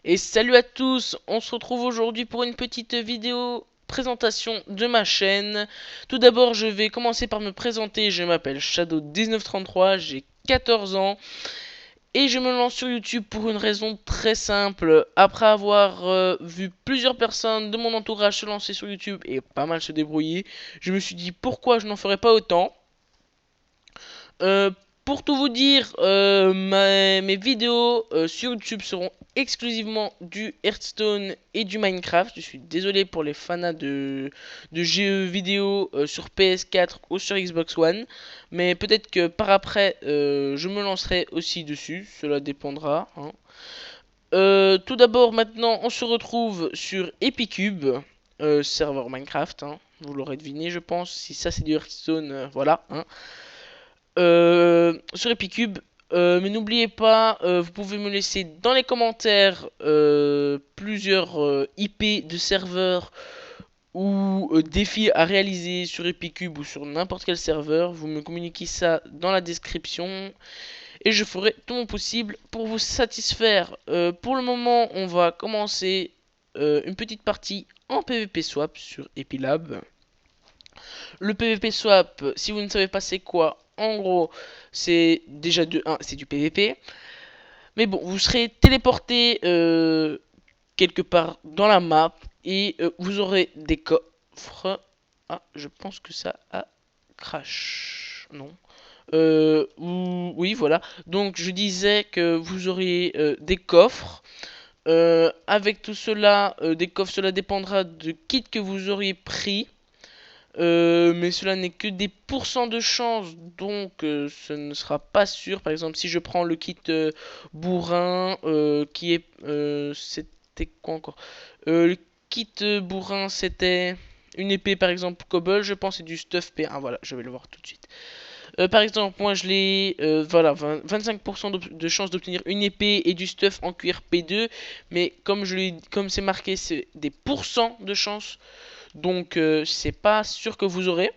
Et salut à tous, on se retrouve aujourd'hui pour une petite vidéo présentation de ma chaîne. Tout d'abord, je vais commencer par me présenter. Je m'appelle Shadow1933, j'ai 14 ans et je me lance sur YouTube pour une raison très simple. Après avoir vu plusieurs personnes de mon entourage se lancer sur YouTube et pas mal se débrouiller, je me suis dit pourquoi je n'en ferais pas autant. Euh, pour tout vous dire, mes vidéos sur YouTube seront exclusivement du Hearthstone et du Minecraft. Je suis désolé pour les fans de jeux vidéo sur PS4 ou sur Xbox One. Mais peut-être que par après, je me lancerai aussi dessus. Cela dépendra, hein. Tout d'abord, maintenant, on se retrouve sur Epicube, serveur Minecraft, hein. Vous l'aurez deviné, je pense. Si ça c'est du Hearthstone, voilà, hein. Sur Epicube. Mais n'oubliez pas, vous pouvez me laisser dans les commentaires plusieurs IP de serveurs ou défis à réaliser sur Epicube ou sur n'importe quel serveur. Vous me communiquez ça dans la description et je ferai tout mon possible pour vous satisfaire. Pour le moment, on va commencer une petite partie en PvP Swap sur Epilab. Le PvP swap, si vous ne savez pas c'est quoi, en gros, c'est déjà de 1, c'est du PvP. Mais bon, vous serez téléporté quelque part dans la map et vous aurez des coffres. Ah, je pense que ça a crash. Non. Oui, voilà. Donc, je disais que vous aurez des coffres. Avec tout cela, des coffres, cela dépendra de kit que vous auriez pris. Mais cela n'est que des pourcents de chance, donc ce ne sera pas sûr. Par exemple, si je prends le kit bourrin, qui est... c'était quoi encore? Le kit bourrin, c'était une épée, par exemple, Cobble, je pense, et du stuff P1. Voilà, je vais le voir tout de suite. Par exemple, moi je l'ai, voilà, 25% de chance d'obtenir une épée et du stuff en cuir P2. Mais comme c'est marqué, c'est des pourcents de chance. Donc c'est pas sûr que vous aurez.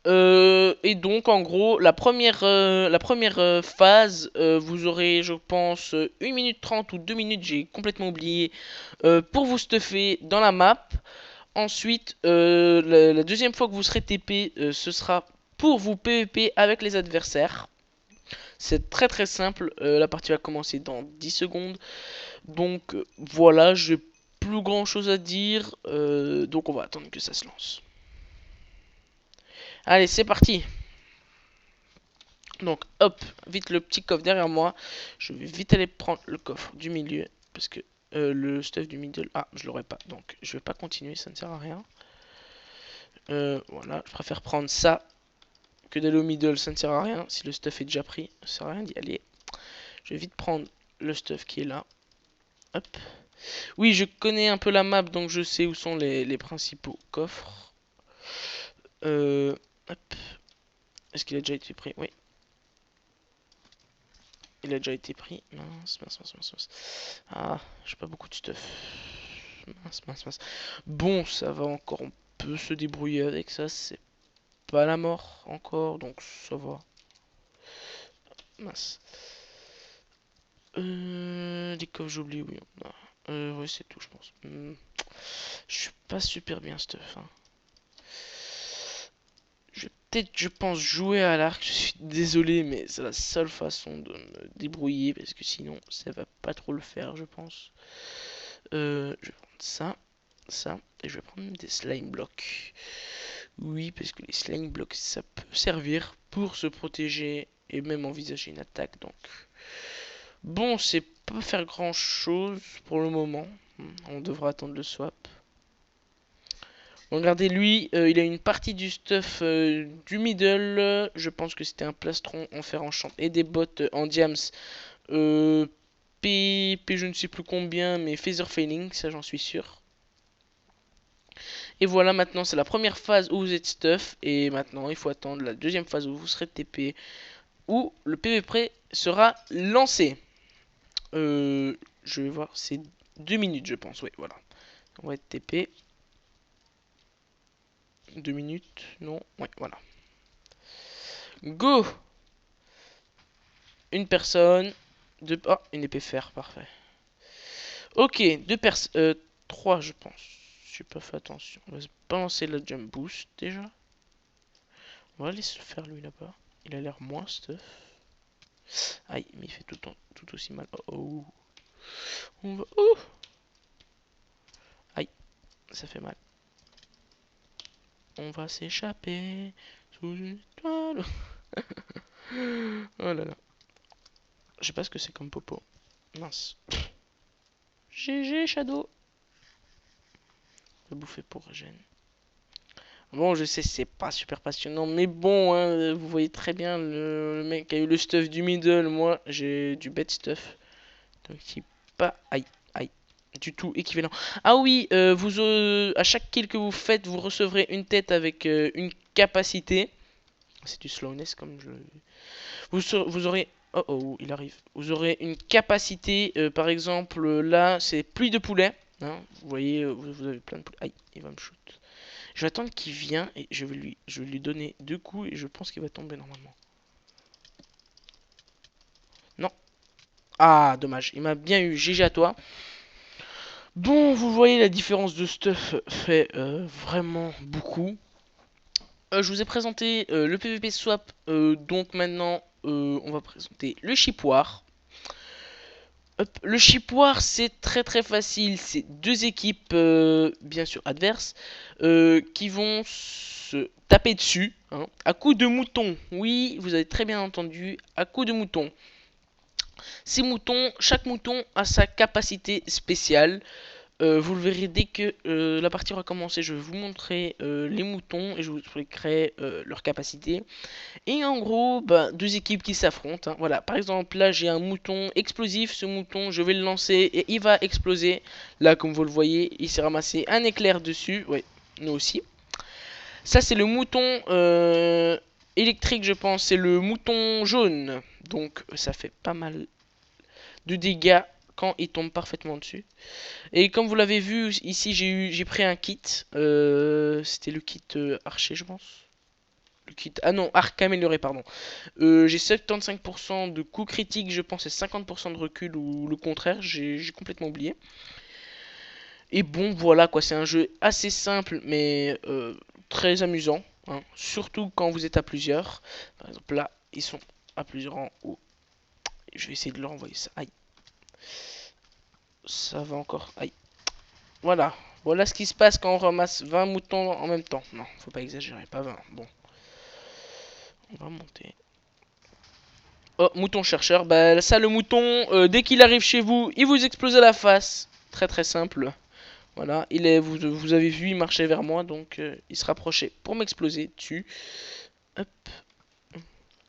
Et donc en gros la première phase, vous aurez je pense 1 minute 30 ou 2 minutes, j'ai complètement oublié, pour vous stuffer dans la map. Ensuite la deuxième fois que vous serez TP, ce sera pour vous PVP avec les adversaires. C'est très très simple, la partie va commencer dans 10 secondes. Donc voilà, j'ai plus grand chose à dire, donc on va attendre que ça se lance. Allez, c'est parti. Donc, hop, vite le petit coffre derrière moi. Je vais vite aller prendre le coffre du milieu. Parce que le stuff du middle... Ah, je l'aurai pas. Donc, je vais pas continuer, ça ne sert à rien. Voilà, je préfère prendre ça que d'aller au middle, ça ne sert à rien. Si le stuff est déjà pris, ça ne sert à rien d'y aller. Je vais vite prendre le stuff qui est là. Hop. Oui, je connais un peu la map, donc je sais où sont les principaux coffres. Hop. Est-ce qu'il a déjà été pris? Oui. Il a déjà été pris. Mince, mince, mince, mince, mince. Ah, j'ai pas beaucoup de stuff. Mince, mince, mince. Bon, ça va encore. On peut se débrouiller avec ça. C'est pas la mort encore. Donc ça va. Mince. Les coffres, j'oublie. Oui, ouais, c'est tout, je pense. Je suis pas super bien stuff, hein. Je vais peut-être, je pense, jouer à l'arc. Je suis désolé, mais c'est la seule façon de me débrouiller. Parce que sinon, ça va pas trop le faire, je pense. Je vais prendre ça, et je vais prendre des slime blocks. Oui, parce que les slime blocks, ça peut servir pour se protéger et même envisager une attaque. Donc, bon, c'est pas faire grand chose pour le moment. On devra attendre le swap. Regardez, lui, il a une partie du stuff du middle. Je pense que c'était un plastron en fer enchant et des bottes en diams. P, je ne sais plus combien, mais Feather Failing, ça j'en suis sûr. Et voilà, maintenant c'est la première phase où vous êtes stuff. Et maintenant il faut attendre la deuxième phase où vous serez TP. Où le PvP sera lancé. Je vais voir, c'est 2 minutes je pense. Oui, voilà. On va être TP. 2 minutes, non, ouais, voilà. Go. Une personne. Deux... Oh, une épée fer, parfait. Ok, deux personnes. Trois, je pense. J'ai pas fait attention. On va se balancer la jump boost déjà. On va laisser le faire lui là-bas. Il a l'air moins stuff. Aïe, mais il fait tout aussi mal. Oh oh. On va. Oh. Aïe, ça fait mal. On va s'échapper sous une étoile. Oh là là. Je sais pas ce que c'est comme popo. Mince. GG Shadow. On va bouffer pour Regen. Bon, je sais, c'est pas super passionnant, mais bon, hein, vous voyez très bien, le mec a eu le stuff du middle, moi j'ai du bête stuff. Donc, c'est pas, aïe, aïe, du tout équivalent. Ah oui, à chaque kill que vous faites, vous recevrez une tête avec une capacité. C'est du slowness comme je. Vous aurez. Oh oh, il arrive. Vous aurez une capacité, par exemple, là, c'est pluie de poulet. Hein, vous voyez, vous avez plein de poulets. Aïe, il va me shoot. Je vais attendre qu'il vienne et je vais lui donner deux coups et je pense qu'il va tomber normalement. Non. Ah, dommage. Il m'a bien eu. GG à toi. Bon, vous voyez, la différence de stuff fait vraiment beaucoup. Je vous ai présenté le PvP swap. Donc maintenant, on va présenter le chipwar. Hop, le chipwar, c'est très très facile. C'est deux équipes, bien sûr adverses, qui vont se taper dessus, hein, à coups de mouton. Oui, vous avez très bien entendu, à coups de mouton. Ces moutons, chaque mouton a sa capacité spéciale. Vous le verrez dès que la partie aura commencé. Je vais vous montrer les moutons et je vous expliquerai leur capacité. Et en gros, bah, deux équipes qui s'affrontent. Hein. Voilà, par exemple, là j'ai un mouton explosif. Ce mouton, je vais le lancer et il va exploser. Là, comme vous le voyez, il s'est ramassé un éclair dessus. Oui, nous aussi. Ça, c'est le mouton électrique, je pense. C'est le mouton jaune. Donc, ça fait pas mal de dégâts quand il tombe parfaitement dessus. Et comme vous l'avez vu, ici j'ai pris un kit. C'était le kit archer, je pense. Le kit. Ah non, arc amélioré, pardon. J'ai 75% de coups critiques, je pense, et 50% de recul, ou le contraire, j'ai complètement oublié. Et bon, voilà quoi, c'est un jeu assez simple, mais très amusant. Hein. Surtout quand vous êtes à plusieurs. Par exemple, là, ils sont à plusieurs en haut. Je vais essayer de leur envoyer ça. Aïe. Ça va encore. Aïe. Voilà. Voilà ce qui se passe quand on ramasse 20 moutons en même temps. Non, faut pas exagérer, pas 20. Bon. On va monter. Oh, mouton chercheur. Bah, ça, le mouton, dès qu'il arrive chez vous, il vous explose à la face. Très très simple. Voilà, vous avez vu, il marchait vers moi, donc il se rapprochait pour m'exploser dessus. Hop.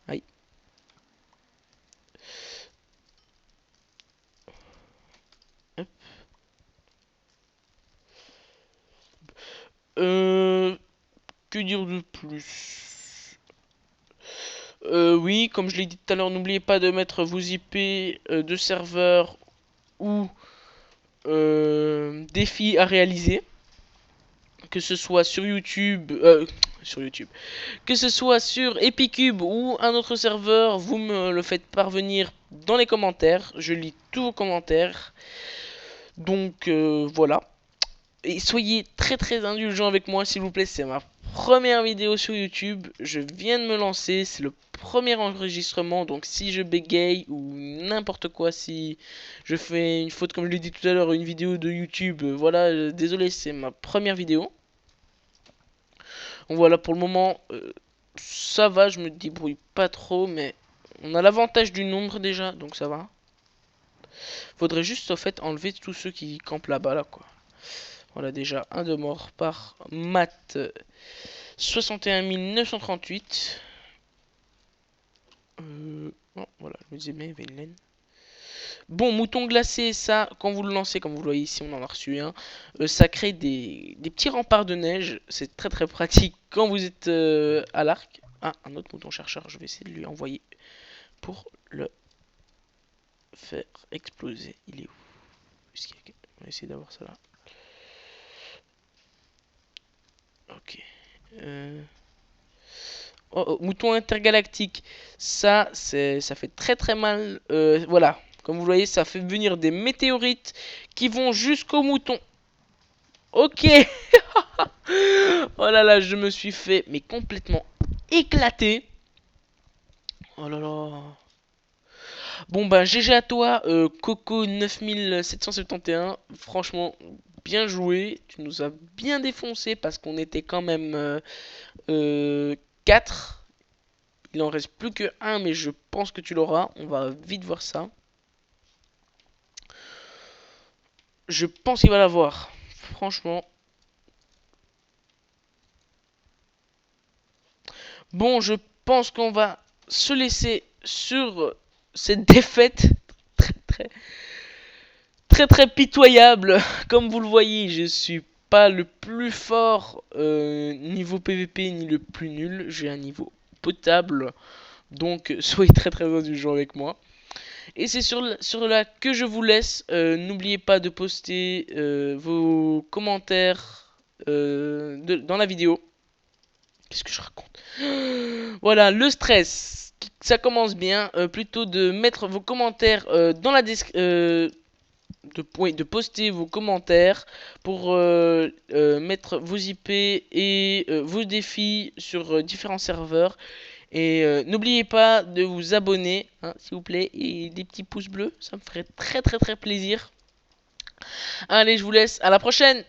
Aïe. Hop. Euh, que dire de plus? Oui, comme je l'ai dit tout à l'heure, n'oubliez pas de mettre vos IP de serveur ou défis à réaliser. Que ce soit sur YouTube, que ce soit sur Epicube ou un autre serveur, vous me le faites parvenir dans les commentaires. Je lis tous vos commentaires. Donc voilà. Et soyez très très indulgents avec moi s'il vous plaît. C'est ma première vidéo sur YouTube. Je viens de me lancer. C'est le premier enregistrement. Donc si je bégaye ou n'importe quoi, si je fais une faute comme je l'ai dit tout à l'heure, une vidéo de YouTube, voilà, désolé, c'est ma première vidéo. Donc voilà, pour le moment, ça va, je me débrouille pas trop, mais on a l'avantage du nombre déjà, donc ça va. Faudrait juste au fait enlever tous ceux qui campent là-bas, là quoi. Voilà déjà un de mort par Matt 61 938. Oh, voilà, je me disais bien, il y avait une laine. Bon, mouton glacé, ça, quand vous le lancez, comme vous le voyez ici, on en a reçu un. Ça crée des petits remparts de neige. C'est très très pratique quand vous êtes à l'arc. Ah, un autre mouton chercheur, je vais essayer de lui envoyer pour le faire exploser. Il est où? On va essayer d'avoir ça là. Ok. Oh, oh, mouton intergalactique. Ça fait très très mal. Voilà. Comme vous voyez, ça fait venir des météorites qui vont jusqu'au mouton. Ok. Oh là là, je me suis fait mais complètement éclater. Oh là là. Bon bah GG à toi, Coco 9771. Franchement, bien joué. Tu nous as bien défoncé parce qu'on était quand même 4. Il en reste plus que un, mais je pense que tu l'auras. On va vite voir ça. Je pense qu'il va l'avoir. Franchement. Bon, je pense qu'on va se laisser sur cette défaite très très très très pitoyable. Comme vous le voyez, je suis pas le plus fort niveau PVP ni le plus nul. J'ai un niveau potable. Donc soyez très très indulgents avec moi. Et c'est sur là que je vous laisse. N'oubliez pas de poster vos commentaires dans la vidéo. Qu'est-ce que je raconte? Voilà, le stress. Ça commence bien. Plutôt de mettre vos commentaires dans la description. De poster vos commentaires pour mettre vos IP et vos défis sur différents serveurs. Et n'oubliez pas de vous abonner, hein, s'il vous plaît, et des petits pouces bleus, ça me ferait très très très plaisir. Allez, je vous laisse, à la prochaine!